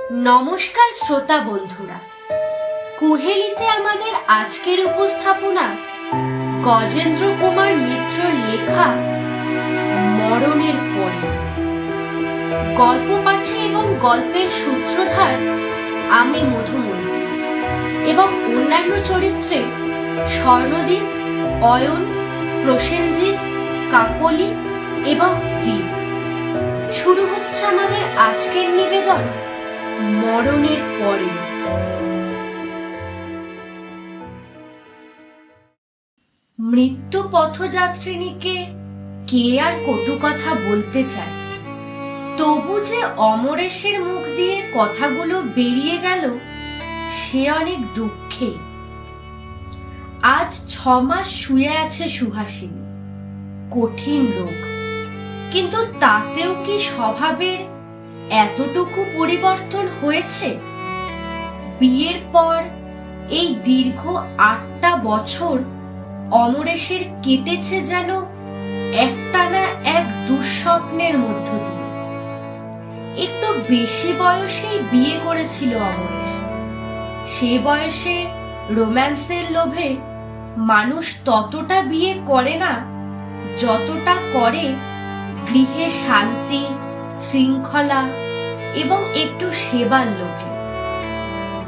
নমস্কার শ্রোতা বন্ধুরা, কুহেলিতে আমাদের আজকের উপস্থাপনা গজেন্দ্র কুমার মিত্রর লেখা মরণের পরে। গল্প পাঠে এবং গল্পের সূত্রধার আমি মধুমন্তী এবং অন্যান্য চরিত্রে স্বর্ণদীপ, অয়ন, প্রসেনজিৎ, কাকলি এবং দীপ। শুরু হচ্ছে আমাদের আজকের নিবেদন মরণের পরে। মৃত্যু পথযাত্রিনীকে কে আর কটু কথা বলতে চায়, তবু যে অমরেশের মুখ দিয়ে কথাগুলো বেরিয়ে গেল সে অনেক দুঃখে। আজ 6 মাস শুয়ে আছে সুহাসিনী, কঠিন রোগ, কিন্তু তাতেও কি স্বভাবের এতটুকু পরিবর্তন হয়েছে? বিয়ের পর এই দীর্ঘ 8টা বছর অমরেশের কেটেছে যেন একটানা এক দুঃস্বপ্নের মধ্য দিয়ে। একটু বেশি বয়সেই বিয়ে করেছিল অমরেশ। সে বয়সে রোম্যান্সের লোভে মানুষ ততটা বিয়ে করে না যতটা করে গৃহে শান্তি, শৃঙ্খলা এবং একটু সেবার লোভে।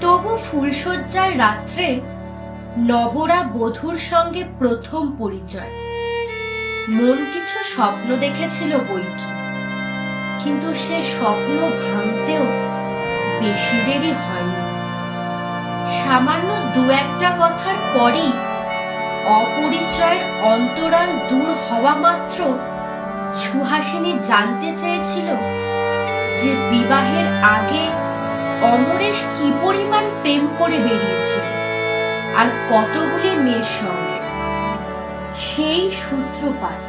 তবু ফুলশয্যার রাত্রে নবরা বধূর সঙ্গে প্রথম পরিচয়। মন কিছু স্বপ্ন দেখেছিল বৈকি, কিন্তু সে স্বপ্ন ভাঙতেও বেশি দেরি হয়নি। সামান্য 2-1টা কথার পরই অপরিচয়ের অন্তরাল দূর হওয়া মাত্র সুহাসিনী জানতে চেয়েছিল যে বিবাহের আগে অমরেশ কি পরিমাণ প্রেম করে বেরিয়েছিল আর কতগুলি মেয়ের সঙ্গে। সেই সূত্রপাত,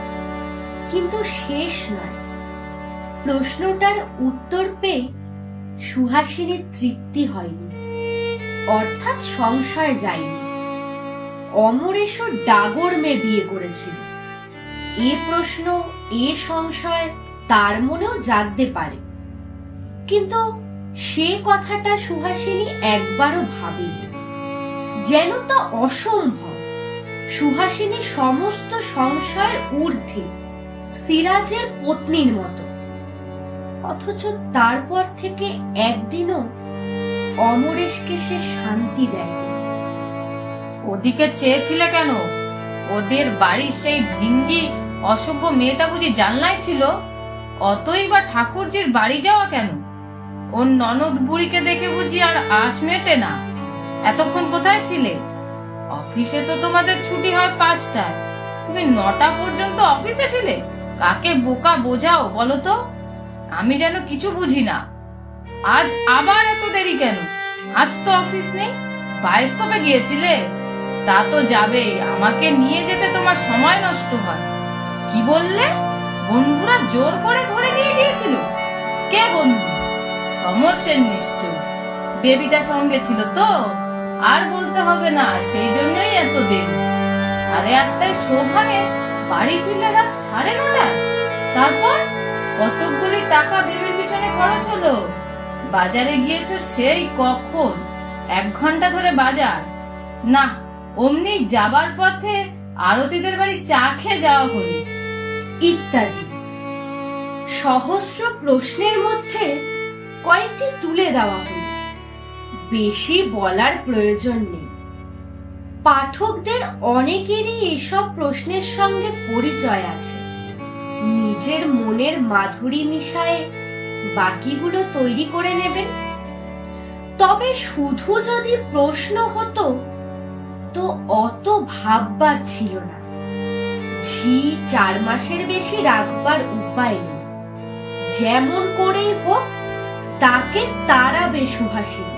কিন্তু শেষ নয়। প্রশ্নটার উত্তর পেয়ে সুহাসিনীর তৃপ্তি হয়নি, অর্থাৎ সংশয় যায়নি। অমরেশও ডাগর মেয়ে বিয়ে করেছিল, এ প্রশ্ন, এ সংশয় তার মনেও জাগতে পারে, কিন্তু সে কথাটা সুহাসিনী একবারও ভাবেনি। যেন তা অসম্ভব। সুহাসিনী সমস্ত সংশয়ের ঊর্ধ্বে, সিরাজের পত্নীর মতো। অথচ তারপর থেকে একদিনও অমরেশকে সে শান্তি দেয়নি। ওদিকে চেয়েছিলে কেন? ওদের বাড়ির সেই ভিঙ্গি অসভ্য মেয়েটা বুঝি জানলাই ছিল? অতই বা ঠাকুরজির বাড়ি যাওয়া কেন? ওর ননদ বুড়িকে দেখে বুঝি আর আশ মেটে না? এতক্ষণ কোথায় ছিলে? অফিসে তো তোমাদের ছুটি হয় 5টায়, তুমি 9টা পর্যন্ত অফিসে ছিলে। কাকে বোকা বোঝাও বলো তো? আমি যেন কিছু বুঝি না। আজ আবার এত দেরি কেন? আজ তো অফিস নেই, বায়োস্কোপে গিয়েছিলে? তা তো যাবেই, আমাকে নিয়ে যেতে তোমার সময় নষ্ট হয়। কি বললে? বন্ধুরা জোর করে ধরে নিয়ে গিয়েছিল? কে বন্ধু? সমর সেন নিশ্চয়। বেবিটা সঙ্গে ছিল তো? আর বলতে হবে না, সেই জন্যই এত দেরি। 8:30টায় শো ভাঙে, বাড়ি ফিরলে রাত 9:30টায়। তারপর কতকগুলি টাকা বেবির পিছনে খরচ হলো। বাজারে গিয়েছো সেই কখন? 1 ঘন্টা ধরে বাজার। না, অমনি যাবার পথে আরতিদের বাড়ি চা খেয়ে যাওয়া হলো, ইত্যাদি। সহস্র প্রশ্নের মধ্যে কয়েকটি তুলে দেওয়া হলো। বেশি বলার প্রয়োজন নেই। পাঠকদের অনেকেরই এসব প্রশ্নের সঙ্গে পরিচয় আছে। নিজের মনের মাধুরী মিশায়ে বাকিগুলো তৈরি করে নেবেন। তবে শুধু যদি প্রশ্ন হতো তো অত ভাববার ছিল না। ঝি 4 মাসের বেশি রাখবার উপায় নেই। যেমন করেই হোক তাকে তাড়াবে সুহাসিনী।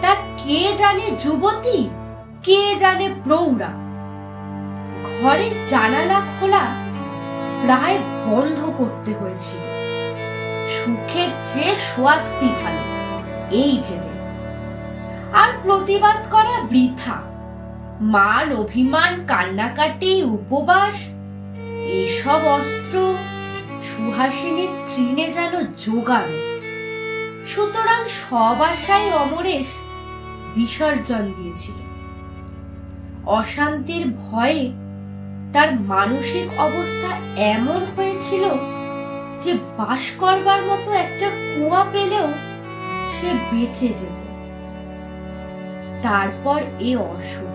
তা কে জানে যুবতী, কে জানে প্রৌঢ়া। ঘরের জানালা খোলা প্রায় বন্ধ করতে হয়েছিল। সুখের চেয়ে স্বাস্তি ভালো, এই ভেবে। আর প্রতিবাদ করা বৃথা। মান অভিমান, কান্নাকাটি, উপবাস, এসব অস্ত্র সুহাসিনীর তৃণে যেন জোগালো। সুতরাং সব আশায় অমরেশ বিসর্জন দিয়েছিল। অশান্তির ভয়ে তার মানসিক অবস্থা এমন হয়েছিল যে বাস করবার মতো একটা কুয়া পেলেও সে বেঁচে যেত। তারপর এ অসুখ,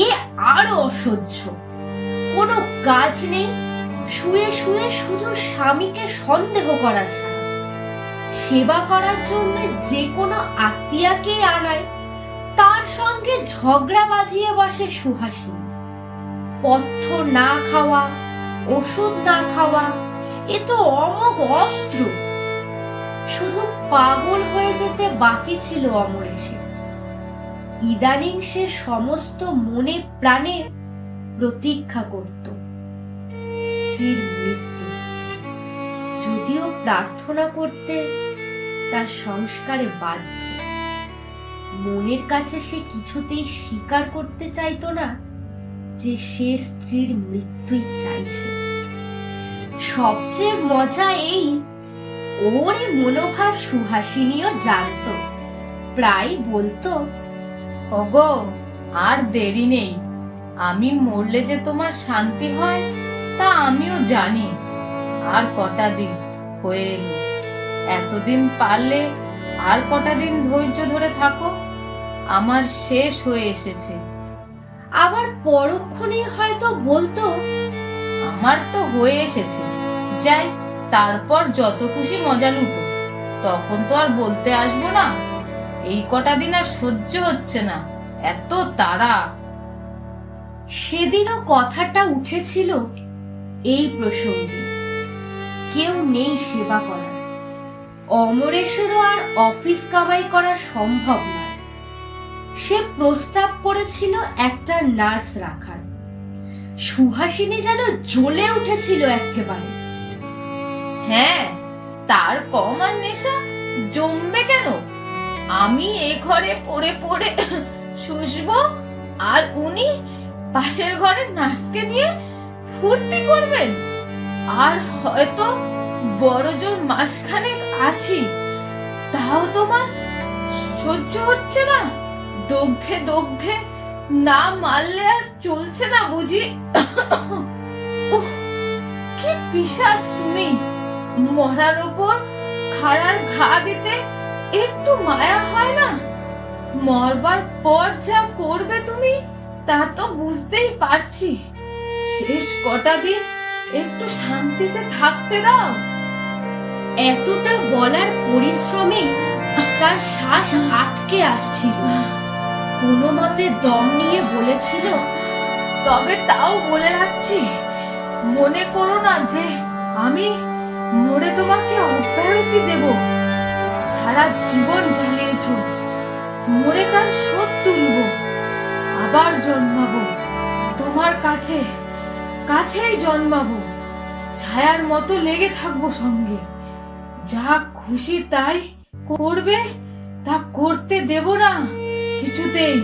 এ আরো অসহ্য। কোনো কাজ নেই, শুয়ে শুয়ে শুধু স্বামীকে সন্দেহ করা ছাড়া। সেবা করার জন্য যে কোনো আত্মীয়াকে আনায়, তার সঙ্গে ঝগড়া বাঁধিয়ে বসে সুহাসিনী। পথ্য না খাওয়া, ওষুধ না খাওয়া, এ তো অমোঘ অস্ত্র। শুধু পাগল হয়ে যেতে বাকি ছিল অমরেশের। ইদানিং সে সমস্ত মনে প্রাণে প্রতীক্ষা করত স্ত্রীর মৃত্যু। যদিও প্রার্থনা করতে তার সংস্কারে বাধ্য, মনের কাছে সে কিছুতেই স্বীকার করতে চাইতো না যে সে স্ত্রীর মৃত্যুই চাইছে। সবচেয়ে মজা এই, ওর এই মনোভাব সুহাসিনীও জানত। প্রায় বলতো, ওগো, আর দেরি নেই। আমি মরলে যে তোমার শান্তি হয় তা আমিও জানি। আর কটা দিন হয়ে এলো, এতদিন পারলে আর কটা দিন ধৈর্য ধরে থাকো। আমার শেষ হয়ে এসেছে। আবার পরক্ষণেই হয়তো বলতো, আমার তো হয়ে এসেছে, যাই, তারপর যত খুশি মজা লুটো। তখন তো আর বলতে আসবো না, এই কটা দিন আর সহ্য হচ্ছে না, এত তাড়া। সেদিনও কথাটা উঠেছিল এই প্রসঙ্গে। কেউ নেই সেবা করার। অমরেশেরও আর অফিস কামাই করা সম্ভব নয়। সে প্রস্তাব করেছিল একটা নার্স রাখার। সুহাসিনী যেন জ্বলে উঠেছিল একেবারে। হ্যাঁ, তার কম আর নেশা জমবে কেন? আমি এ ঘরে পড়ে পড়ে শুষবো, আর উনি পাশের ঘরের নার্সকে নিয়ে ফুর্তি করবেন। আর হয়তো বড় জোর মাসখানেক আছি, তাও তোমার সহ্য হচ্ছে না? দগ্ধে দগ্ধে না মারলে আর চলছে না বুঝি? উফ, কি পিশাচ তুমি! মরার ওপর খাড়ার ঘা দিতে একটু মায়া হয় না? মরবার পর যা করবে তুমি তা তো বুঝতেই পারছি। শেষ কটা দিন একটু শান্তিতে থাকতে দাও। এতটা বলার পরিশ্রমে তার শ্বাস আটকে আসছিল। কোনো মতে দম নিয়ে বলেছিল, তবে তাও বলে রাখছি, মনে করো না যে আমি মরে তোমাকে অব্যাহতি দেব। সারা জীবন জ্বালিয়েছ, মরে তার শোধ তুলব। আবার জন্মাবো তোমার কাছে, কাছেই জন্মাবো। ছায়ার মতো লেগে থাকবো সঙ্গে। যা খুশি তাই করবে, তা করতে দেব না কিছুতেই।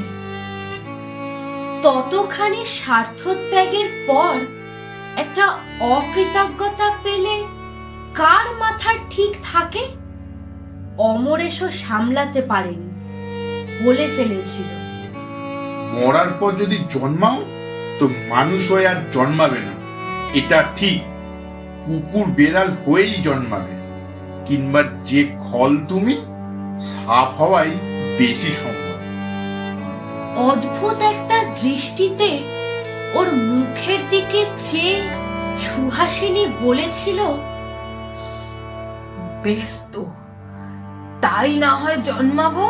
ততখানি স্বার্থত্যাগের পর একটা অকৃতজ্ঞতা পেলে কার মাথা ঠিক থাকে? অমরেশও সামলাতে পারেনি, বলে ফেলেছিল, মরার পর যদি জন্মাও তো মানুষ হয়ে আর জন্মাবে না, এটা ঠিক। কুকুর বেড়াল হয়েই জন্মাবে, কিংবা যে খল তুমি, সাপ হওয়াই বেশি সম্ভব। অদ্ভুত একটা দৃষ্টিতে ওর মুখের দিকে চেয়ে সুহাসিনী বলেছিল, বেশ তো, তাই না হয় জন্মাবো,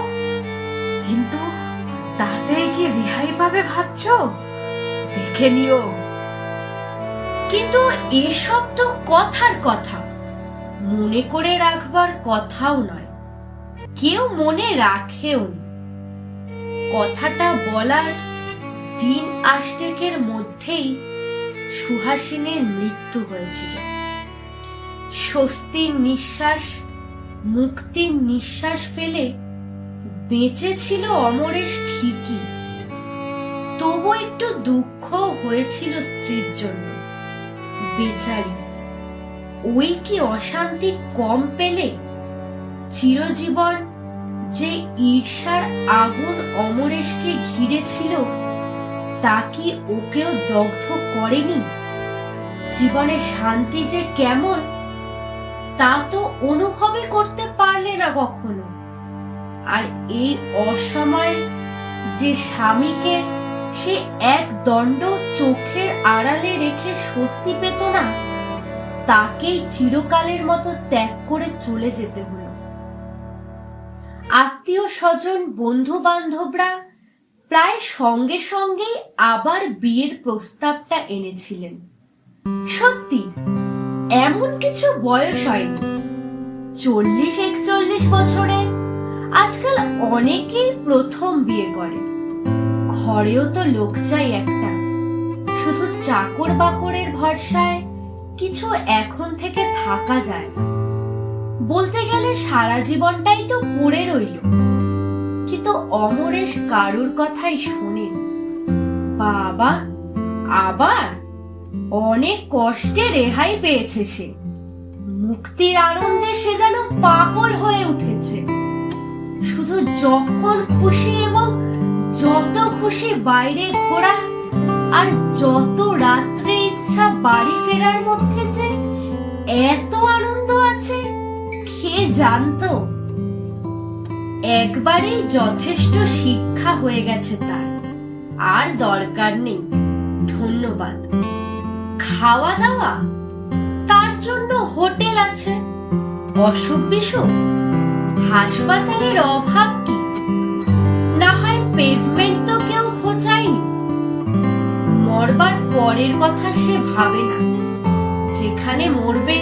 কিন্তু তাতে কি রেহাই পাবে ভাবছো? দেখে নিও। কিন্তু এসব তো কথার কথা, মনে করে রাখবার কথাও নয়। কেউ মনে রাখেও নি। কথাটা বলার দিন আষ্টেকের মধ্যেই সুহাসিনীর মৃত্যু হয়েছিল। স্বস্তির নিঃশ্বাস, মুক্তির নিঃশ্বাস ফেলে বেঁচে ছিল অমরেশ ঠিকই, তবু একটু দুঃখ হয়েছিল স্ত্রীর জন্য। বেচারি, ওই কি অশান্তি কম পেলে? চিরজীবন যে ঈর্ষার আগুন অমরেশকে ঘিরেছিল তা কি ওকেও দগ্ধ করেনি? জীবনের শান্তি যে কেমন তা তো অনুভবই করতে পারলে না কখনো। আর এই অসময়ে যে স্বামীকে সে এক দণ্ড চোখের আড়ালে রেখে স্বস্তি পেত না, তাকেই চিরকালের মতো ত্যাগ করে চলে যেতে হলো। আত্মীয় স্বজন, বন্ধু বান্ধবরা প্রায় সঙ্গে সঙ্গেই আবার বিয়ের প্রস্তাবটা এনেছিলেন। সত্যি এমন কিছু বয়স হয়নি, 40-41 বছরে আজকাল অনেকেই প্রথম বিয়ে করে। ঘরেও তো লোক চাই একটা, শুধু চাকর বাকরের ভরসায় কিছু এখন থেকে থাকা যায় না। বলতে গেলে সারা জীবনটাই তো পড়ে রইল। কিন্তু অমরেশ কারুর কথাই শোনেন। বাবা, আবার অনেক কষ্টে রেহাই পেয়েছে সে। মুক্তির আনন্দে সে যেন পাগল হয়ে উঠেছে। শুধু যখন খুশি এবং যত খুশি বাইরে ঘোরা, আর যত রাত্রে ইচ্ছা বাড়ি ফেরার মধ্যে যে এত আনন্দ আছে কে জানতো। একবারেই যথেষ্ট শিক্ষা হয়ে গেছে তার, আর দরকার নেই। ধন্যবাদ। খাওয়া দাওয়া তার জন্য হোটেল আছে, অসুখ বিসুখ হাসপাতালের অভাব কি? না হয় পেভমেন্ট তো কেউ খোঁচায়নি। মরবার পরের কথা সে ভাবে না। যেখানে মরবে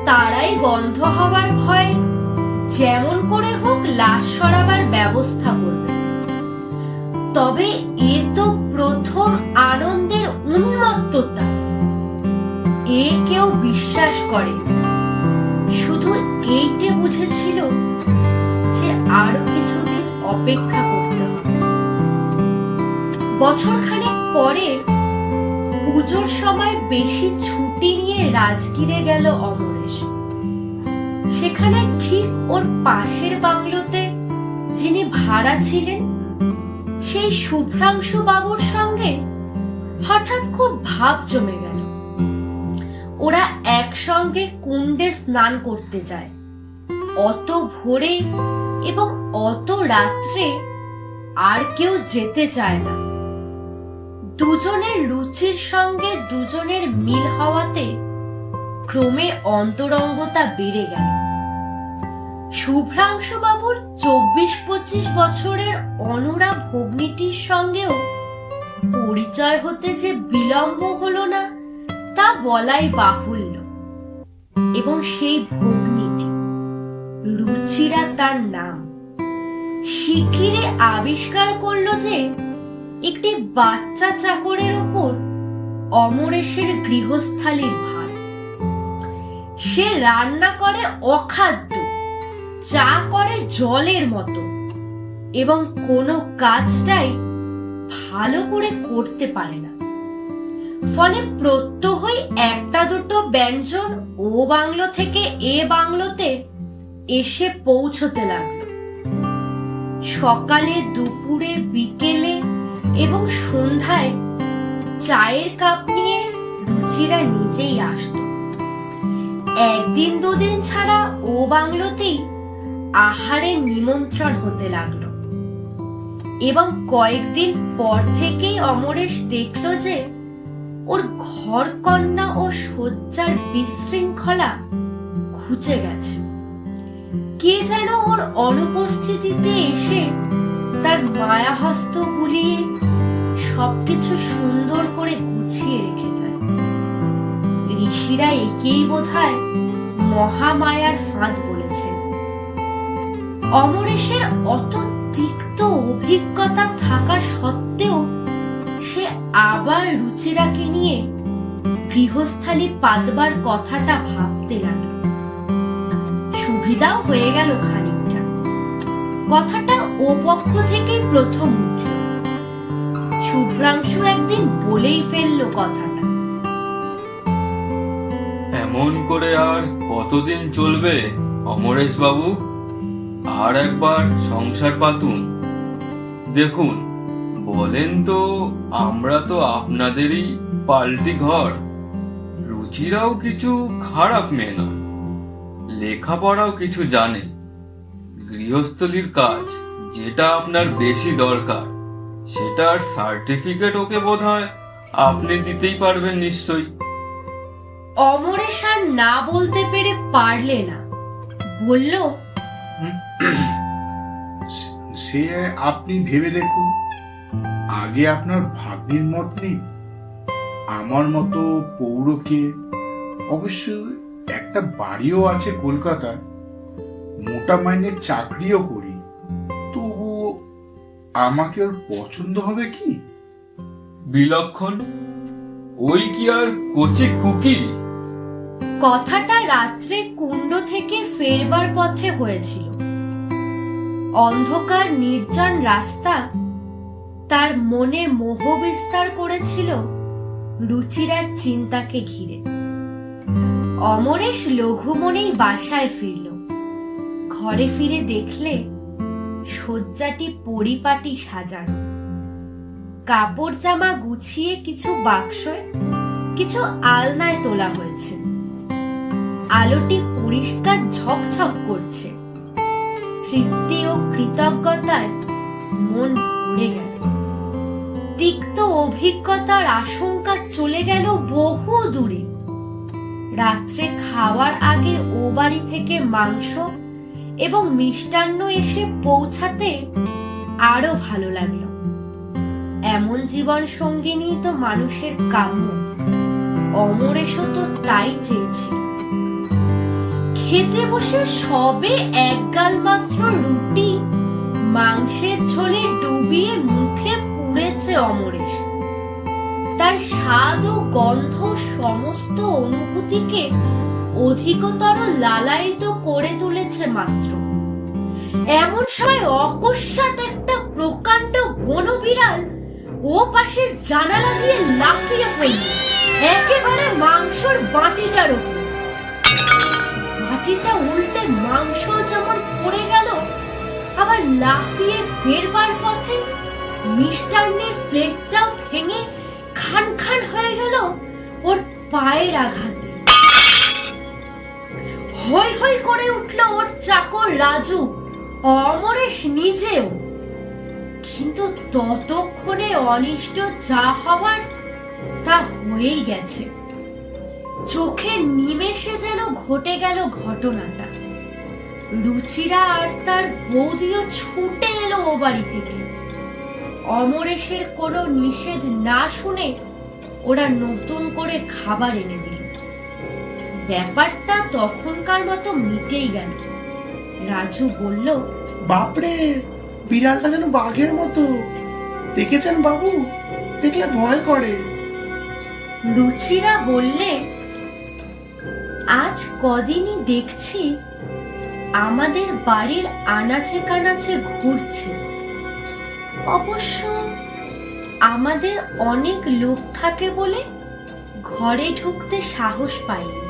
তারাই গন্ধ হওয়ার ভয় যেমন করে হোক লাশ সরাবার ব্যবস্থা করবে। তবে এ তো প্রথম আনন্দের উন্মত্ততা, এ কেউ বিশ্বাস করে। শুধু এইটে বুঝেছিল যে আরো কিছুদিন অপেক্ষা করতে হবে। বছরখানেক পরে পুজোর সময় বেশি ছুটি নিয়ে রাজগিরে গেল অমরেশ। সেখানে ঠিক ওর পাশের বাংলোতে যিনি ভাড়া ছিলেন, সেই শুভ্রাংশু বাবুর সঙ্গে হঠাৎ খুব ভাব জমে গেল। ওরা একসঙ্গে কুণ্ডে স্নান করতে যায়। অত ভোরে এবং অত রাত্রে আর কেউ যেতে চায় না। দুজনের রুচির সঙ্গে দুজনের মিল হওয়াতে ক্রমে অন্তরঙ্গতা বেড়ে গেল। শুভ্রাংশু বাবুর 24-25 বছরের অনুরা ভগ্নীটির সঙ্গেও পরিচয় হতে যে বিলম্ব হলো না তা বলাই বাহুল্য। এবং সেই ভগ্নীটি রুচিরা তার নাম, শিগগিরে আবিষ্কার করলো যে একটি বাচ্চা চাকরের ওপর অমরেশের গৃহস্থালির ভার। সে রান্না করে অখাদ্য, চা করে জলের মতো, এবং কোনো কাজটাই ভালো করে করতে পারে না। ফলে প্রত্যহই একটা দুটো ব্যঞ্জন ও বাংলো থেকে এ বাংলোতে এসে পৌঁছতে লাগলো। সকালে, দুপুরে, বিকেলে এবং সন্ধ্যায় চায়ের কাপ নিয়ে রুচিরা নিজেই আসতো। একদিন দুদিন ছাড়া ও বাংলোতেই আহারের নিমন্ত্রণ হতে লাগলো। এবং কয়েকদিন পর থেকেই অমরেশ দেখলো যে ওর ঘর কন্যা ও শয্যার বিশৃঙ্খলা ঘুচে গেছে। কে যেন ওর অনুপস্থিতিতে এসে তার মায়াহস্ত বুলিয়ে সবকিছু সুন্দর করে গুছিয়ে রেখে যায়। ঋষিরা একেই বোধহয় মহামায়ার ফাঁদ বলেছেন। অমরেশের অত তিক্ত অভিজ্ঞতা থাকা সত্ত্বেও সে আবার রুচিরাকে নিয়ে গৃহস্থালি পাতবার কথাটা ভাবতে লাগলো। সুবিধাও হয়ে গেল খানিকটা। কথাটা ও পক্ষ থেকেই প্রথম উঠল। শুভ্রাংশু একদিন বলেই ফেললো কথাটা। এমন করে আর কতদিন চলবে অমরেশ বাবু? আর একবার সংসার পাতুন। দেখুন, বলেন তো, আমরা তো আপনাদেরই পাল্টি ঘর। রুচিরাও কিছু খারাপ মেয়ে নয়, লেখাপড়াও কিছু জানে। গৃহস্থলীর কাজ যেটা আপনার বেশি দরকার, সেটার সার্টিফিকেট ওকে বোধহয় আপনি দিতেই পারবেন নিশ্চয়ই। অমরেশ আর না বলতে পেরে পারলে না, বলল, সে আপনি ভেবে দেখুন। আগে আপনার ভাগ্নির মত নেই, আমার মতো পৌরকে, অবশ্য একটা বাড়িও আছে কলকাতায়, মোটা মাইনের চাকরিও করি, তবু আমাকে ওর পছন্দ হবে কি? বিলক্ষণ, ওই কি আর কচি খুকি? কথাটা রাত্রে কুণ্ড থেকে ফেরবার পথে হয়েছিল। অন্ধকার নির্জন রাস্তা তার মনে মোহ বিস্তার করেছিল রুচিরার চিন্তাকে ঘিরে। অমরেশ লঘু মনেই বাসায় ফিরল। ঘরে ফিরে দেখলে শয্যাটি পরিপাটি সাজানো, কাপড় জামা গুছিয়ে কিছু বাক্সে, কিছু আলনায় তোলা হয়েছে। আলোটি পরিষ্কার ঝকঝক করছে। তৃপ্তি ও কৃতজ্ঞতায় মন ভরে গেল। তিক্ত অভিজ্ঞতার আশঙ্কা চলে গেল বহু দূরে। রাত্রে খাওয়ার আগে ও বাড়ি থেকে মাংস এবং মিষ্টান্ন এসে পৌঁছাতে আরো ভালো লাগলো। এমন জীবন সঙ্গিনী তো মানুষের কাম্য। অমরেশও তো তাই চেয়েছিল। খেতে বসে সবে এক গাল মাত্র রুটি মাংসের ঝোলে ডুবিয়ে মুখে পুড়েছে অমরেশ। তার স্বাদ ও গন্ধ সমস্ত অনুভূতিকে অধিকতর লালায়িত করে তুলেছে মাত্র। এমন সময় অকস্মাৎ একটা প্রকাণ্ড বনবিড়াল ও পাশের জানালা দিয়ে লাফিয়ে পড়ল একেবারে মাংসর বাটিটার উপর। বাটিটা উল্টে মাংস যেমন পড়ে গেল, আবার লাফিয়ে ফেরবার পথে মিষ্টান্নের প্লেটটাও ভেঙে খান খান হয়ে গেল ওর পায়ের আঘাতে। হই হই করে উঠল ওর চাকর রাজু, অমরেশ নিজেও। কিন্তু ততক্ষণে অনিষ্ট যা হওয়ার তা হয়েই গেছে। চোখের নিমেষে যেন ঘটে গেল ঘটনাটা। রুচিরা আর তার বৌদিও ছুটে এলো ও বাড়ি থেকে। অমরেশের কোনো নিষেধ না শুনে ওরা নতুন করে খাবার এনে দিল। ব্যাপারটা তখনকার মতো মিটেই গেল। রাজু বলল, বাপরে, বিড়ালটা যেন বাঘের মতো। দেখেছেন বাবু? দেখলে ভয় করে। রুচিরা বললে, আজ কদিনই দেখছি আমাদের বাড়ির আনাচে কানাচে ঘুরছে। অবশ্য আমাদের অনেক লোক থাকে বলে ঘরে ঢুকতে সাহস পাইনি।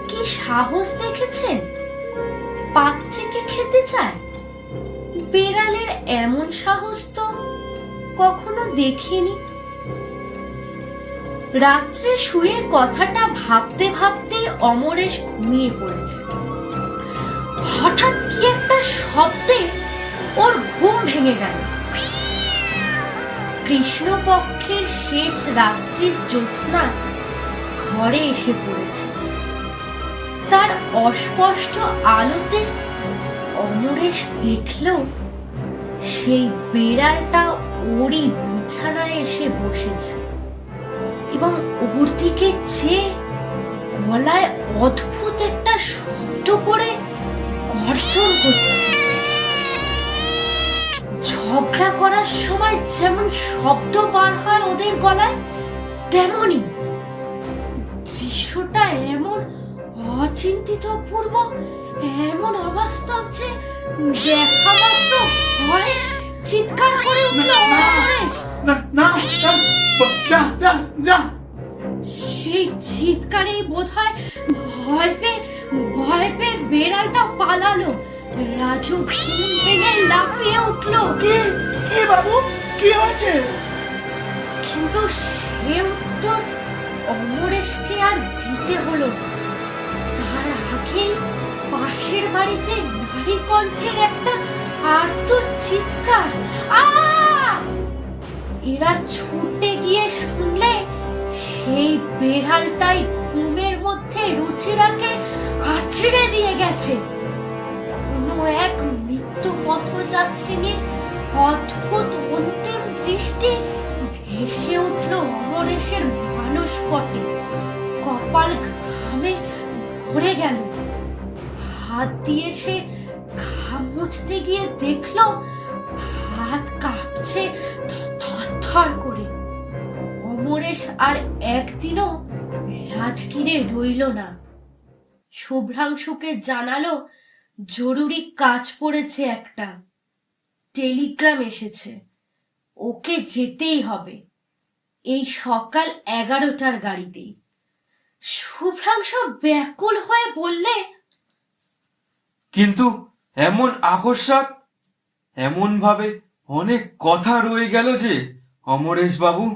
কি সাহস দেখেছেন? পাত থেকে খেতে চায়। বেড়ালের এমন সাহস তো কখনো দেখিনি। রাত্রে শুয়ে কথাটা ভাবতে ভাবতে অমরেশ ঘুমিয়ে পড়েছে। হঠাৎ কি একটা শব্দে ওর ঘুম ভেঙে গেল। কৃষ্ণপক্ষের শেষ রাত্রির জ্যোৎস্না ঘরে এসে পড়েছে। তার অস্পষ্ট আলোতে অমরেশ দেখল সেই বেড়ালটা ওরই বিছানায় এসে বসেছে এবং ওর দিকে চেয়ে গলায় অদ্ভুত একটা শব্দ করে গর্জন করছে। ঝগড়া করার সময় যেমন শব্দ বার হয় ওদের গলায়, তেমনি। দৃশ্যটা এমন অচিন্তিতপূর্ব, এমন অবাস্তব যে দেখা মাত্র ভয়ে চিৎকার করে উঠল অমরেশ। না না, যা যা যা। সেই চিৎকারেই বোধহয় ভয় পেয়ে বেড়ালটা পালালো। রাজু ঘুম ভেঙে লাফিয়ে উঠলো। কি কি বাবু, কি হয়েছে? কিন্তু সে উত্তর অমরেশকে আর দিতে হলো না। তার আগেই পাশের বাড়িতে নারী কণ্ঠের একটা আর্ত চিৎকার, আ! এরা ছুটে গিয়ে শুনলে সেই বেড়ালটাই ঘুমের মধ্যে রুচিরাকে আছড়ে দিয়ে গেছে। কোনো এক মৃত্যু পথযাত্রিনীর অদ্ভুত অন্তিম দৃষ্টি ভেসে উঠল অমরেশের মানসপটে। কপাল ঘামে ভরে গেল। হাত দিয়ে সে ঘাম মুছতে গিয়ে দেখল হাত কাঁপছে থরথর করে। অমরেশ আর একদিনও রাজগিরে রইল না। শুভ্রাংশুকে জানালো জরুরি কাজ পড়েছে একটা, টেলিগ্রাম এসেছে, ওকে যেতেই হবে এই সকাল 11টার গাড়িতেই। শুভ্রাংশু ব্যাকুল হয়ে বললে, কিন্তু এমন আকস্মাৎ, এমন ভাবে অনেক কথা রয়ে গেল যে অমরেশ বাবু,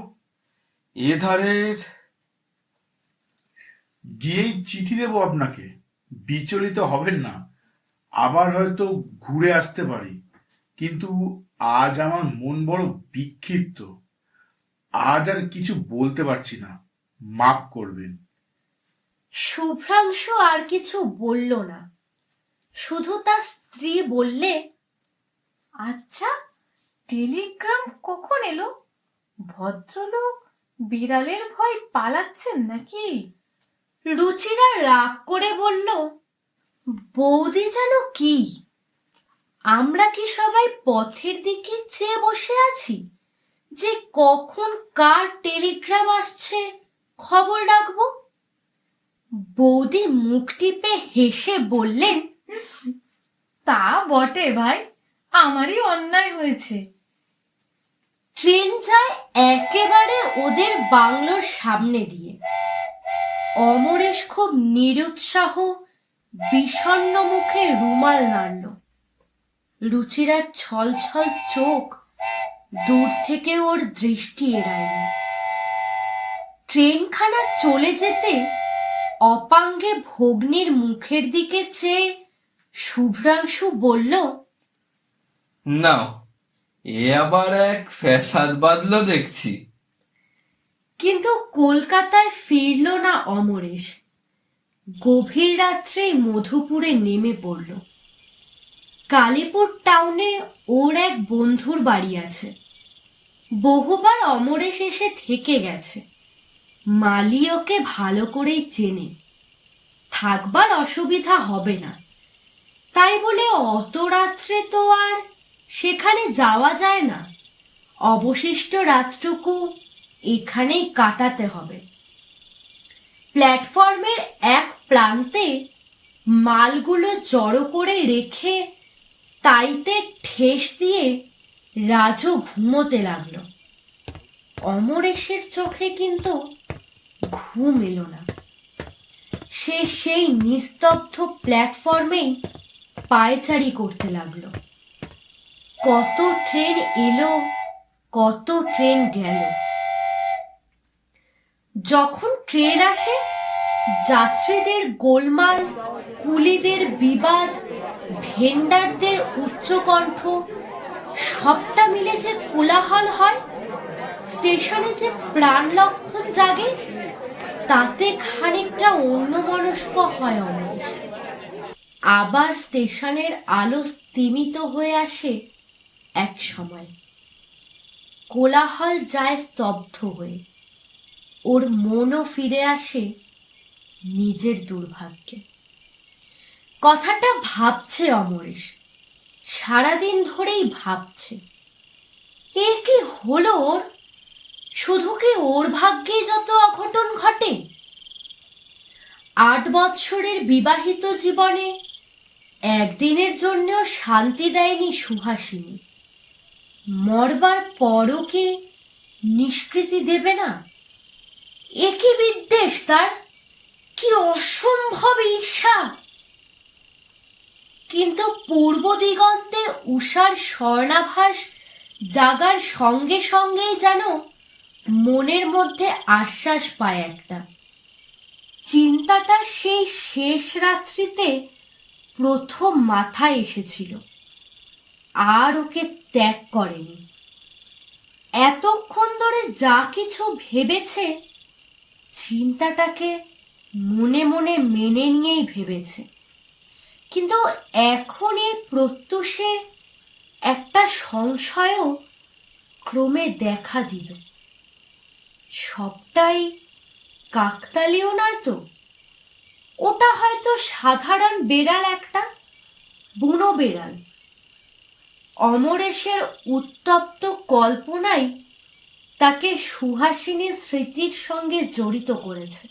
এ ধারের গিয়েই চিঠি দেবো আপনাকে, বিচলিত হবেন না। আবার হয়তো ঘুরে আসতে পারি, কিন্তু আজ আমার মন বড় বিক্ষিপ্ত। আজ আর কিছু বলতে পারছি না, মাফ করবেন। শুভ্রাংশু আর কিছু বলল না। শুধু তার স্ত্রী বললে, আচ্ছা, টেলিগ্রাম কখন এলো? ভদ্রলোক বিড়ালের ভয় পালাচ্ছেন নাকি? রুচিরা রাগ করে বলল, বৌদি জানো কি, আমরা কি সবাই পথের দিকে চেয়ে বসে আছি যে কখন কার টেলিগ্রাম আসছে খবর রাখবো? বৌদি মুখ টিপে হেসে বললেন, তা বটে ভাই, আমারই অন্যায় হয়েছে। ট্রেন যায় একেবারে ওদের বাংলোর সামনে দিয়ে। অমরেশ খুব নিরুৎসাহ বিষণ্ণ মুখে রুমাল নাড়ল। রুচিরার ছলছল চোখ দূর থেকে ওর দৃষ্টি এড়ায়নি। ট্রেনখানা চলে যেতে অপাঙ্গে ভগ্নীর মুখের দিকে চেয়ে শুভ্রাংশু বলল, নাও, এ আবার এক ফ্যাসাদ বাঁধলো দেখছি। কিন্তু কলকাতায় ফিরল না অমরেশ। গভীর রাত্রে মধুপুরে নেমে পড়ল। কালীপুর টাউনে ওর এক বন্ধুর বাড়ি আছে। বহুবার অমরেশ এসে থেকে গেছে। মালি ওকে ভালো করেই চেনে, থাকবার অসুবিধা হবে না। তাই বলে অত রাত্রে তো আর সেখানে যাওয়া যায় না। অবশিষ্ট রাতটুকু এখানেই কাটাতে হবে। প্ল্যাটফর্মের এক প্রান্তে মালগুলো জড়ো করে রেখে তাইতে ঠেস দিয়ে রাজু ঘুমোতে লাগলো। অমরেশের চোখে কিন্তু ঘুম এলো না। সে সেই নিস্তব্ধ প্ল্যাটফর্মেই পায়চারি করতে লাগলো। কত ট্রেন এলো, কত ট্রেন গেল। যখন ট্রেন আসে, যাত্রীদের গোলমাল, কুলিদের বিবাদ, ভেন্ডারদের উচ্চকণ্ঠ, সবটা মিলে যে কোলাহল হয়, স্টেশনে যে প্রাণ লক্ষণ জাগে, তাতে খানিকটা অন্যমনস্ক হয় অমরেশ। আবার স্টেশনের আলো স্তিমিত হয়ে আসে এক সময়। কোলাহল যায় স্তব্ধ হয়ে। ওর মনও ফিরে আসে নিজের দুর্ভাগ্যে। কথাটা ভাবছে অমরেশ, সারাদিন ধরেই ভাবছে। এ কি হলো ওর? শুধু কি ওর ভাগ্যে যত অঘটন ঘটে? 8 বৎসরের বিবাহিত জীবনে একদিনের জন্যও শান্তি দেয়নি সুহাসিনী। মরবার পরও কি নিষ্কৃতি দেবে না? এ কি বিদ্বেষ তার, কি অসম্ভব ঈর্ষা! কিন্তু পূর্ব দিগন্তে উষার স্বর্ণাভাস জাগার সঙ্গে সঙ্গেই যেন মনের মধ্যে আশ্বাস পায় একটা। চিন্তাটা সেই শেষ রাত্রিতে প্রথম মাথায় এসেছিল, আর ওকে ত্যাগ করেনি। এতক্ষণ ধরে যা কিছু ভেবেছে, চিন্তাটাকে মনে মনে মেনে নিয়েই ভেবেছে, কিন্তু এখন এই প্রত্যুষে একটা সংশয়ও ক্রমে দেখা দিল। সবটাই কাকতালীয় নয় তো? ওটা হয়তো সাধারণ বেড়াল, একটা বুনো বেড়াল। অমরেশের উত্তপ্ত কল্পনাই তাকে সুহাসিনীর স্মৃতির সঙ্গে জড়িত করেছে।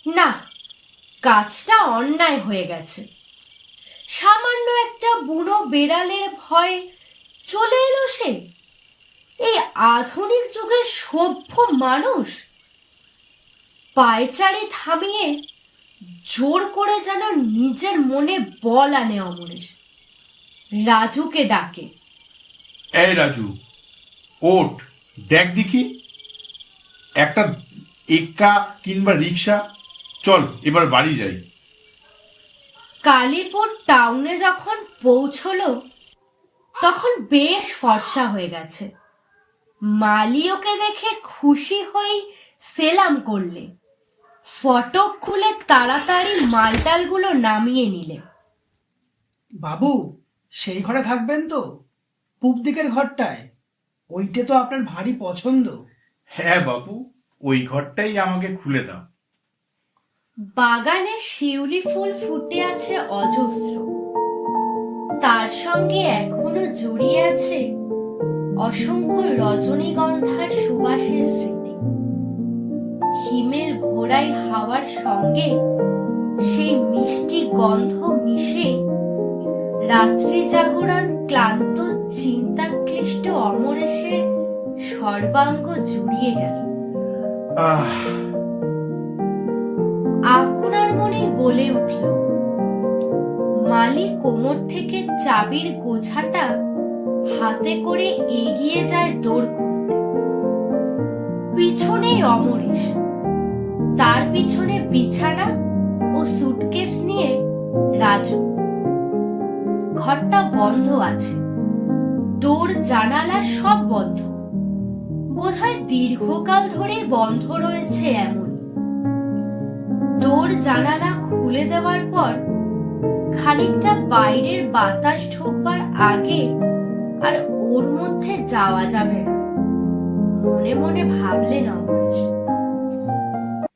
না, কাজটা অন্যায় হয়ে গেছে। সামান্য একটা বুনো বেড়ালের ভয় চলে এলো সে? এই আধুনিক যুগের সভ্য মানুষ? পায়চারি থামিয়ে জোর করে যেন নিজের মনে বল আনে অমরেশ। রাজুকে ডাকে। এই রাজু, ওঠ, দেখ দেখি একটা এক্কা কিংবা রিক্সা, চল এবার বাড়ি যাই। কালীপুর টাউনে যখন পৌঁছলো তখন বেশ ফর্সা হয়ে গেছে। মালি ওকে দেখে খুশি হয়ে সেলাম করলে, ফটক খুলে তাড়াতাড়ি মালটালগুলো নামিয়ে নিলে। বাবু, সেই ঘরে থাকবেন তো? পূব দিকের ঘরটায়? ওইটা তো আপনার ভারী পছন্দ। হ্যাঁ বাবু, ওই ঘরটাই আমাকে খুলে দাও। বাগানে শিউলি ফুল ফুটে আছে অজস্র, তার সঙ্গে এখনো জড়িয়ে আছে অসংখ্য রজনীগন্ধার সুবাসের স্মৃতি। হিমেল ভোরাই হাওয়ার সঙ্গে সেই মিষ্টি গন্ধ মিশে রাত্রি জাগরণ ক্লান্ত চিন্তাক্লিষ্ট অমরেশের সর্বাঙ্গ জুড়িয়ে গেল। আপনার মনে বলে উঠল। মালি কোমর থেকে চাবির গোছাটা হাতে করে এগিয়ে যায় দৌড় খুলতে। পিছনে অমরেশ, তার পিছনে বিছানা ও সুটকেস নিয়ে রাজু। ঘরটা বন্ধ আছে, দৌড় জানালা সব বন্ধ। বোধহয় দীর্ঘকাল ধরে বন্ধ রয়েছে এমন। দৌড় জানালা খুলে দেওয়ার পর খানিকটা বাইরের বাতাস ঢোকবার আগে আর ওর মধ্যে যাওয়া যাবে না, মনে মনে ভাবলেন অমরেশ।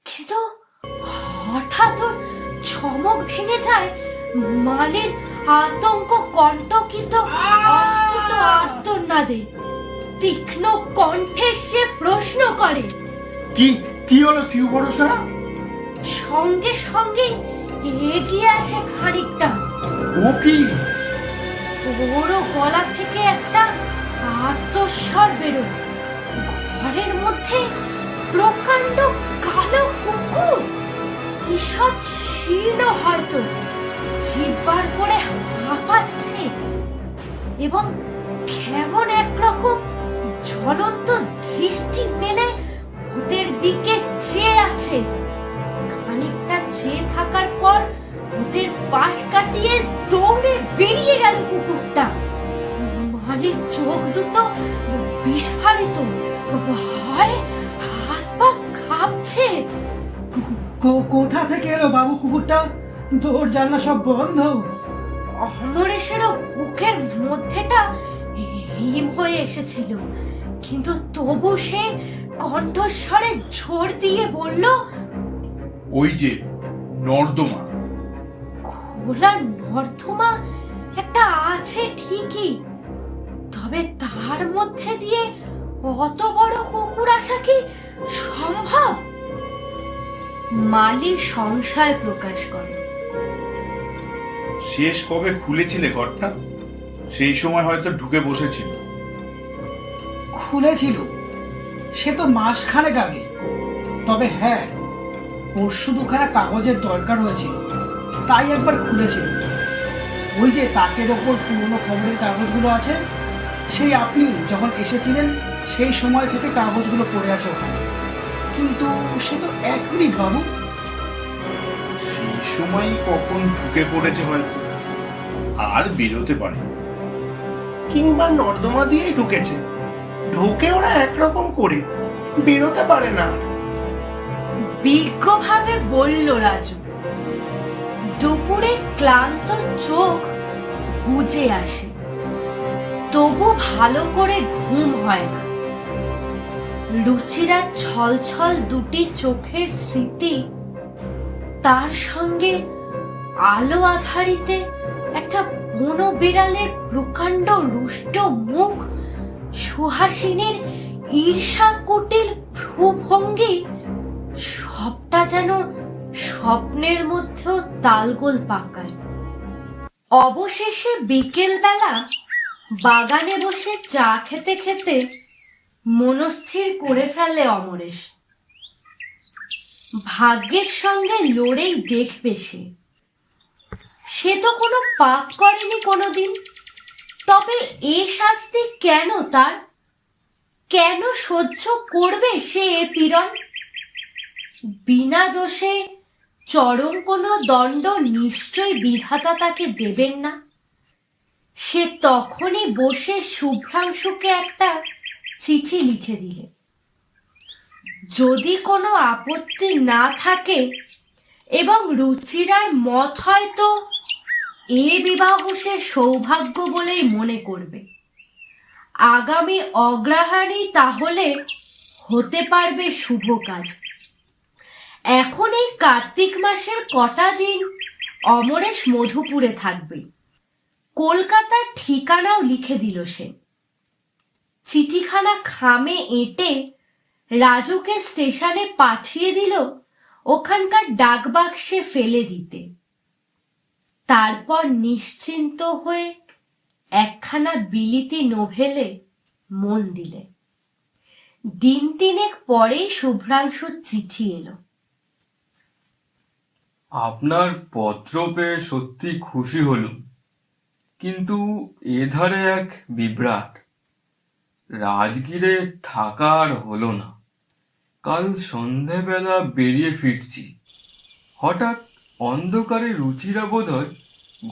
কিন্তু হঠাৎ ওর চমক ভেঙে যায় মালির আতঙ্ক কণ্টকিত অস্ফুট আর্তনাদে। তীক্ষ্ণ কণ্ঠে সে প্রশ্ন করে, কি কি হলো শিব ভরসা? সঙ্গে সঙ্গে এগিয়ে আসে খানিকটা। ও কি? বড় গলা থেকে একটা আর্তস্বর বেরোয়। ঘরের মধ্যে প্রকাণ্ড কালো কুকুর, ঈষৎ শীর্ণ হয়তো, জিহ্বার করে হাঁপাচ্ছে এবং কেমন একরকম জ্বলন্ত দৃষ্টি মেলে ওদের দিকে চেয়ে আছে। খানিকটা চেয়ে থাকার পর ওদের পাশ কাটিয়ে দৌড়ে বেরিয়ে গেল কুকুরটা। মালির চোখ দুটো বিস্ফারিত, ভয়ে হাত পা কাঁপছে। কোথা থেকে এলো বাবু কুকুরটা? দৌড় জানলা সব বন্ধ। অমরেশেরও বুকের মধ্যেটা হিম হয়ে এসেছিল, কিন্তু তবু সে কণ্ঠস্বরে ঝোর দিয়ে বলল, ওই যে নর্দমা। খোলা নর্দমা একটা আছে ঠিকই, তবে তার মধ্যে দিয়ে অত বড় কুকুর আসা কি সম্ভব? মালি সংশয় প্রকাশ করে। শেষ কবে খুলেছিলে ঘরটা? সেই সময় হয়তো ঢুকে বসেছিল। খুলেছিল সে তো মাসখানেক আগে। তবে হ্যাঁ, পরশু দুখানা কাগজের দরকার হয়েছিল, তাই একবার খুলেছিল। ওই যে তাকের ওপর পুরনো খবরের কাগজগুলো আছে, সেই আপনি যখন এসেছিলেন সেই সময় থেকে কাগজগুলো পড়ে আছে ওখানে। কিন্তু সে তো 1 মিনিট বাবু। সেই সময় কখন ঢুকে পড়েছে হয়তো, আর বেরোতে পারে। কিংবা নর্দমা দিয়েই ঢুকেছে। ঢোকে ওরা একরকম করে, বেরোতে পারে না। বিজ্ঞভাবে বলল রাজু। দুপুরে ক্লান্ত চোখ বুজে আসে, তবু ভালো করে ঘুম হয় না। রুচিরা ছলছল দুটি চোখের স্মৃতি, তার সঙ্গে আলো আধারিতে একটা বন বিড়ালের প্রকাণ্ড রুষ্ট মুখ, সুহাসিনীর ঈর্ষা কুটিল ভ্রুভঙ্গি, সবটা যেন স্বপ্নের মধ্যেও তালগোল পাকায়। অবশেষে বিকেল বেলা বাগানে বসে চা খেতে খেতে মনস্থির করে ফেলে অমরেশ, ভাগ্যের সঙ্গে লড়েই দেখবে সে তো কোনো পাপ করেনি কোনোদিন, তবে এ শাস্তি কেন তার? কেন সহ্য করবে সে এ পীড়ন? বিনা দোষে চরম কোনো দণ্ড নিশ্চয় বিধাতা তাকে দেবেন না। সে তখনই বসে শুভ্রাংশুকে একটা চিঠি লিখে দিলে, যদি কোনো আপত্তি না থাকে এবং রুচিরার মত হয়তো এ বিবাহ সে সৌভাগ্য বলেই মনে করবে, আগামী অগ্রহায়ণেই তাহলে হতে পারবে শুভ কাজ। এখন এই কার্তিক মাসের কটা দিন অমরেশ মধুপুরে থাকবে। কলকাতার ঠিকানাও লিখে দিল সে। চিঠিখানা খামে এঁটে রাজুকে স্টেশনে পাঠিয়ে দিল ওখানকার ডাকবাক্সে ফেলে দিতে। তারপর নিশ্চিন্ত হয়ে একখানা বিলিতি নোভেলে মন দিলে। দিন 3 পরেই শুভ্রাংশুর চিঠি এলো। আপনার পত্র পেয়ে সত্যি খুশি হলুম, কিন্তু এধারে এক বিভ্রাট। রাজগিরে থাকা আর হলো না। কাল সন্ধেবেলা বেরিয়ে ফিরছি, হঠাৎ অন্ধকারে রুচিরা বোধহয়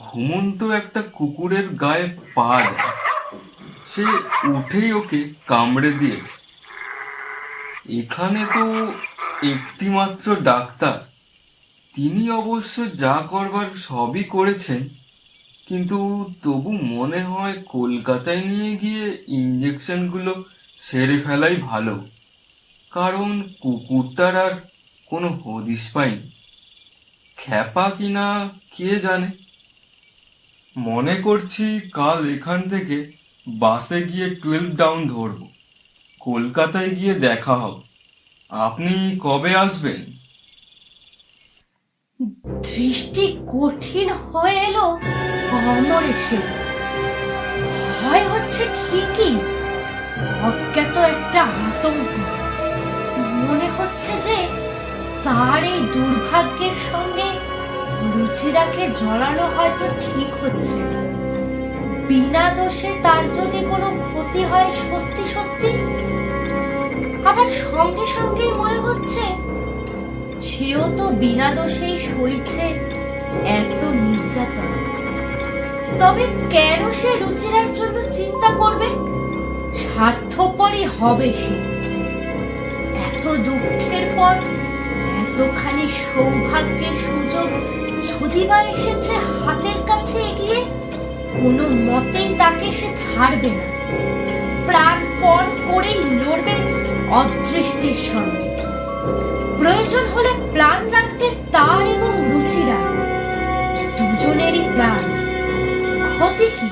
ঘুমন্ত একটা কুকুরের গায়ে পা দেয়। সে উঠেই ওকে কামড়ে দিয়েছে। এখানে তো একটি মাত্র ডাক্তার, তিনি অবশ্য যা করবার সবই করেছেন, কিন্তু তবু মনে হয় কলকাতায় নিয়ে গিয়ে ইঞ্জেকশনগুলো সেরে ফেলাই ভালো, কারণ কুকুরটার আর কোনো হদিশ পাইনি। খ্যাপা কিনা কে জানে। মনে করছি কাল এখান থেকে বাসে গিয়ে 12 ডাউন ধরব, কলকাতায় গিয়ে দেখা হবে। আপনি কবে আসবেন? দৃষ্টি কঠিন হয়ে এলো অমরেশের। ভয় হচ্ছে ঠিকই, অজ্ঞাত একটা আতঙ্ক। মনে হচ্ছে যে তার এই দুর্ভাগ্যের সঙ্গে রুচিরাকে জড়ানো হয়তো ঠিক হচ্ছে। বিনা দোষে তার যদি কোনো ক্ষতি হয় সত্যি সত্যি, আবার সঙ্গে সঙ্গেই মনে হচ্ছে সেও তো বিনা দোষেই সইছে এত নির্যাতন। তবে কেন সে রুচিরার জন্য চিন্তা করবে? স্বার্থপরই হবে সে। এত দুঃখের পর এতখানি সৌভাগ্যের সুযোগ যদি বা এসেছে হাতের কাছে এগিয়ে, কোনো মতেই তাকে সে ছাড়বে না। প্রাণপণ করেই লড়বে অদৃষ্টের সঙ্গে। প্রয়োজন হলে প্রাণ রাখবে তার এবং রুচিরা, দুজনেরই প্রাণ। ক্ষতি কি?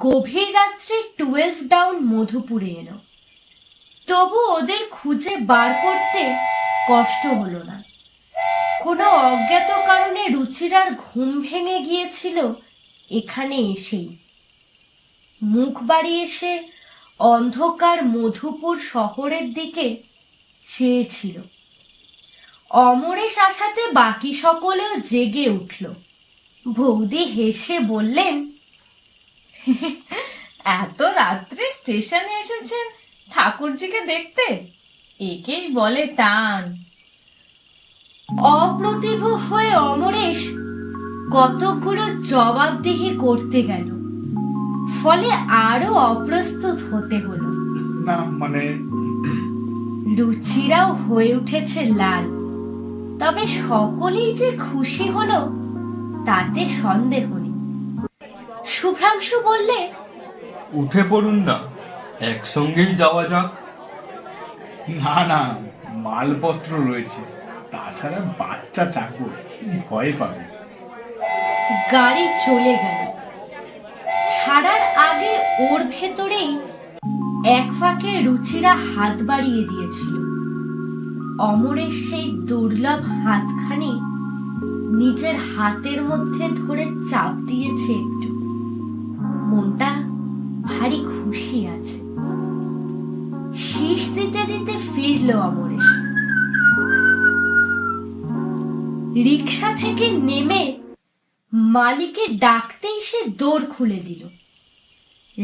গভীর রাত্রে 12 ডাউন মধুপুরে এলো। তবু ওদের খুঁজে বার করতে কষ্ট হলো না। কোনো অজ্ঞাত কারণে রুচিরার ঘুম ভেঙে গিয়েছিল এখানে এসেই। মুখ বাড়িয়ে এসে অন্ধকার মধুপুর শহরের দিকে চেয়েছিল। অমরেশ আসাতে বাকি সকলেও জেগে উঠল। বৌদি হেসে বললেন, এত রাত্রে স্টেশনে এসেছেন ঠাকুরজিকে দেখতে, একেই বলে টান। অপ্রতিভ হয়ে অমরেশ কতগুলো জবাবদিহি করতে গেল, ফলে আরো অপ্রস্তুত হতে হলো। না মানে রুচিরাও হয়ে উঠেছে লাল, তবে সকলেই যে খুশি হলো তাতে সন্দেহ নেই। শুভ্রাংশু বললে, উঠে পড়ুন না, একসঙ্গেই যাওয়া যাক। না না, মালপত্র রয়েছে, তাছাড়া বাচ্চা চাকর ভয় পাবে। গাড়ি চলে গেল। ছাড়ার আগে ওর ভেতরেই এক ফাঁকে রুচিরা হাত বাড়িয়ে দিয়েছিল। অমরের সেই দুর্লভ হাতখানি নিজের হাতের মধ্যে ধরে চাপ দিয়েছে একটু। মনটা ভারী খুশি আছে। শীষ দিতে দিতে ফিরল অমরেশ। রিক্সা থেকে নেমে মালিকে ডাকতেই সে দৌড় খুলে দিল।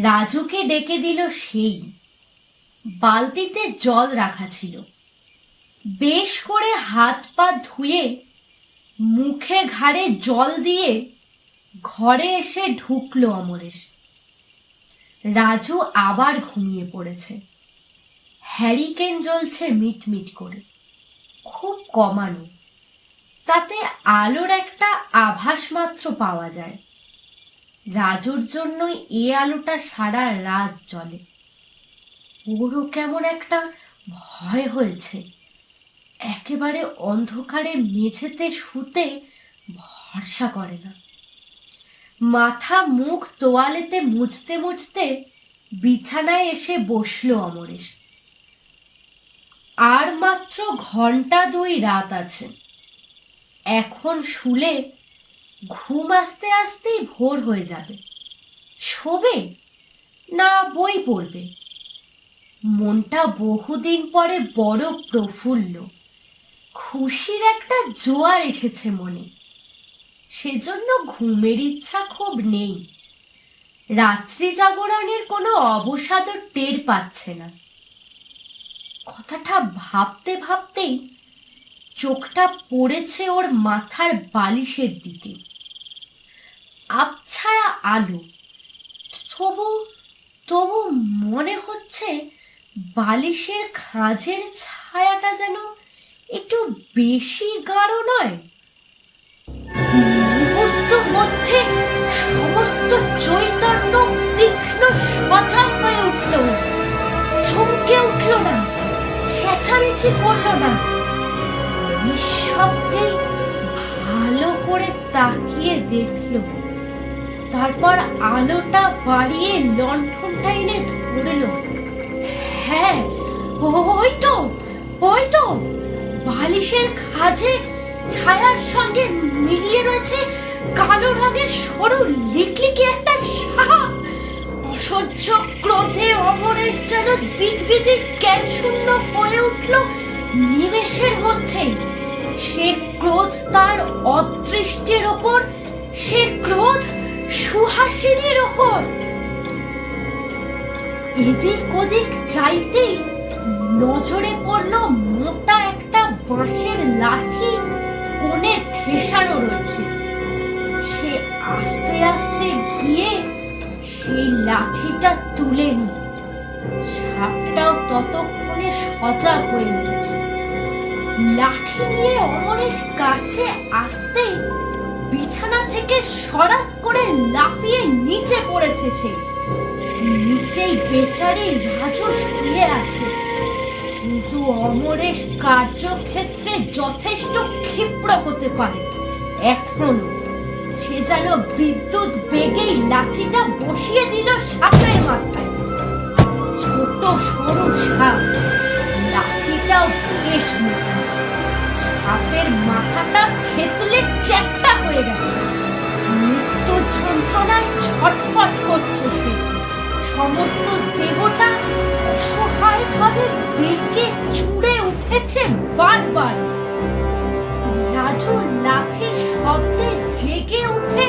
রাজুকে ডেকে দিল সেই। বালতিতে জল রাখা ছিল। বেশ করে হাত পা ধুয়ে মুখে ঘাড়ে জল দিয়ে ঘরে এসে ঢুকলো অমরেশ। রাজু আবার ঘুমিয়ে পড়েছে। হ্যারিকেন জ্বলছে মিটমিট করে, খুব কমানো, তাতে আলোর একটা আভাস মাত্র পাওয়া যায়। রাজুর জন্যই এ আলোটা সারা রাত জ্বলে। ওরও কেমন একটা ভয় হয়েছে। একেবারে অন্ধকারে মেঝেতে শুতে ভরসা করে না। মাথা মুখ তোয়ালেতে মুছতে মুছতে বিছানায় এসে বসলো অমরেশ। আর মাত্র ঘন্টা 2 রাত আছে। এখন শুলে ঘুম আসতে আসতেই ভোর হয়ে যাবে। শোবে না বই পড়বে? মনটা বহুদিন পরে বড় প্রফুল্ল। খুশির একটা জোয়ার এসেছে মনে। সেজন্য ঘুমের ইচ্ছা খুব নেই। রাত্রি জাগরণের কোনো অবসাদও টের পাচ্ছে না। কথাটা ভাবতে ভাবতেই চোখটা পড়েছে ওর মাথার বালিশের দিকে। আবছায়া আলো, তবু মনে হচ্ছে বালিশের খাঁজের ছায়াটা যেন একটু বেশি গাঢ় নয়। মুহূর্ত মধ্যে সমস্ত চৈতন্য তীক্ষ্ণ সজাগ হয়ে উঠল। চমকে উঠল না, চেঁচামেচি করল না, নিঃশব্দে ভালো করে তাকিয়ে দেখল। তারপর আলোটা বাড়িয়ে লণ্ঠনটা এনে ধরল। হ্যাঁ, ওই তো বালিশের খাঁজে ছায়ার সঙ্গে মিলিয়ে রয়েছে কালো রঙের সরু লিকলিকে একটা সাপ। অসহ্য ক্রোধে অমরের যেন দিগ্বিদিক জ্ঞান শূন্য হয়ে উঠল নিমেষের মধ্যে। সে ক্রোধ তার অদৃষ্টের ওপর, সে ক্রোধ সুহাসিনীর ওপর। এদিক ওদিক চাইতেই নজরে পড়ল মোটা একটা বাঁশের লাঠি কোণে ঠেসানো রয়েছে। সে আস্তে আস্তে গিয়ে সেই লাঠিটা তুলে নিল। সাপটাও ততক্ষণে সজাগ হয়ে উঠেছে। লাঠি নিয়ে অমরেশ কাছে আসতে বিছানা থেকে সরাত করে লাফিয়ে নিচে পড়েছে সে। নিচেই বেচারি রাজু শুয়ে আছে। কিন্তু অমরেশ কার্যক্ষেত্রে যথেষ্ট ক্ষিপ্র হতে পারে এখনো। সে যেন বিদ্যুৎ বেগেই লাঠিটা বসিয়ে দিল সাপের মাথায়। ছোট সরু সাপ, লাঠিটাও বেশ মোটা। সাপের মাথাটা থেতলে চ্যাপ্টা হয়ে গেছে। মৃত্যু যন্ত্রণায় ছটফট করছে সে। সমস্ত দেহটা অসহায়ভাবে বেঁকে চুড়ে উঠেছে বারবার। রাজু লাঠির শব্দে জেগে উঠে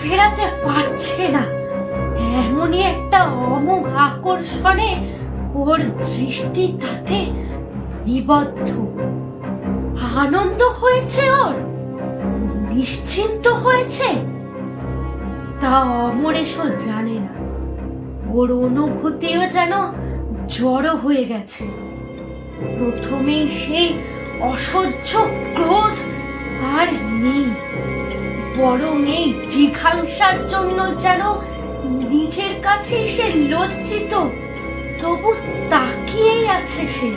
ফেরাতে পারছে না। এমনই একটা অমোঘ আকর্ষণে ওর দৃষ্টি তাতে নিবদ্ধ। আনন্দ হয়েছে ওর, নিশ্চিন্ত হয়েছে, তা অমরেশও জানে না। ওর অনুভূতিও যেন জড়ো হয়ে গেছে। প্রথমেই সেই অসহ্য ক্রোধ আর নেই, বরং এই জিঘাংসার জন্য যেন নিজের কাছে সে লজ্জিত। তবু তাকিয়েই আছে সে।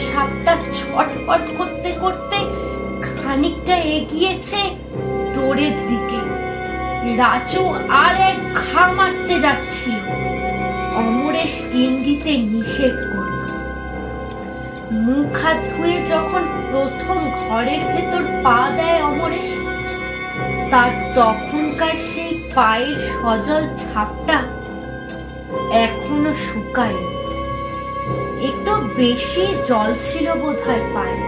সাপটা ছটফট করতে করতে খানিকটা এগিয়েছে দৌড়ের দিকে। রাজু আর এক ঘা মারতে যাচ্ছিল। অমরেশ ইঙ্গিতে নিষেধ করল। মুখ হাত ধুয়ে যখন প্রথম ঘরের ভেতর পা দেয় অমরেশ, তার তখনকার সেই পায়ের সজল ছাপটা এখনো শুকায়। একটু বেশি জল ছিল বোধহয় পায়ে।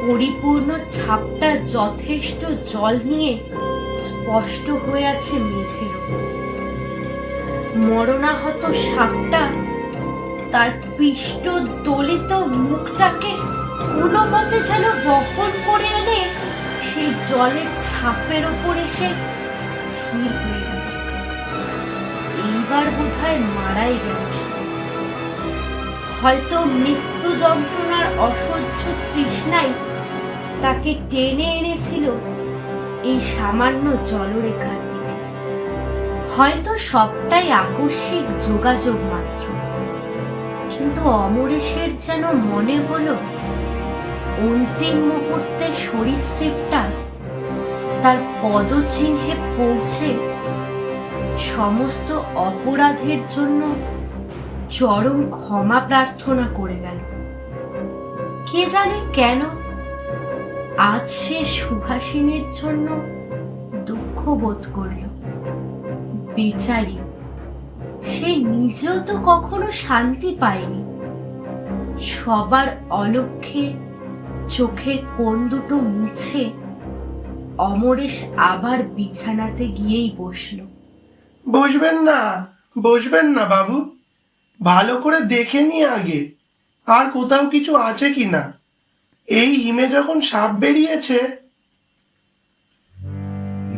পরিপূর্ণ ছাপটা যথেষ্ট জল নিয়ে স্পষ্ট হয়ে আছে মেঝের উপর। মরণাহত সাপটা তার পৃষ্ঠ দলিত মুখটাকে কোনো মতে যেন বহন করে এনে সেই জলের ছাপের ওপর এসে স্থির হয়ে গেল। এইবার বোধহয় মারাই গেল সে। হয়তো মৃত্যু যন্ত্রণার অসহ্য তৃষ্ণাই তাকে টেনে এনেছিল এই সামান্য জলরেখার দিকে। হয়তো সবটাই আকস্মিক যোগাযোগ মাত্র, কিন্তু অমরেশের যেন মনে হলো অন্তিম মুহূর্তে সরীসৃপটা তার পদচিহ্নে পৌঁছে সমস্ত অপরাধের জন্য চরম ক্ষমা প্রার্থনা করে গেল। কে জানে কেন আজ সে সুভাষিনীর জন্য দুঃখ বোধ করল। বেচারি, সে নিজেও তো কখনো শান্তি পায়নি। সবার অলক্ষ্যে চোখের কোণ দুটো মুছে অমরেশ আবার বিছানাতে গিয়েই বসল। বসবেন না বাবু, ভালো করে দেখে নি আগে আর কোথাও কিছু আছে কিনা। এই ইমে যখন সাপ বেরিয়েছে।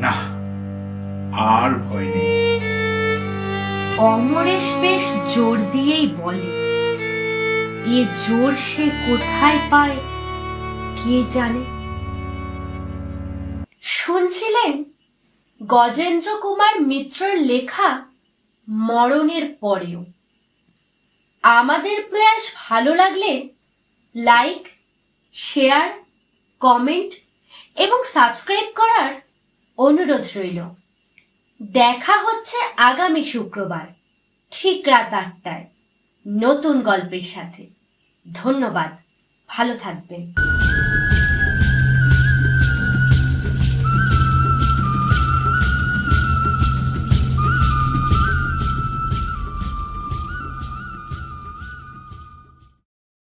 না, আর ভয় নেই। অমরেশ বেশ জোর দিয়েই বলে। এ জোর সে কোথায় পায় কে জানে। শুনছিলেন গজেন্দ্র কুমার মিত্রর লেখা মরণের পরেও। আমাদের প্রয়াস ভালো লাগলে লাইক, শেয়ার, কমেন্ট এবং সাবস্ক্রাইব করার অনুরোধ রইল। দেখা হচ্ছে আগামী শুক্রবার ঠিক রাত 8টায় নতুন গল্পের সাথে। ধন্যবাদ, ভালো থাকবেন।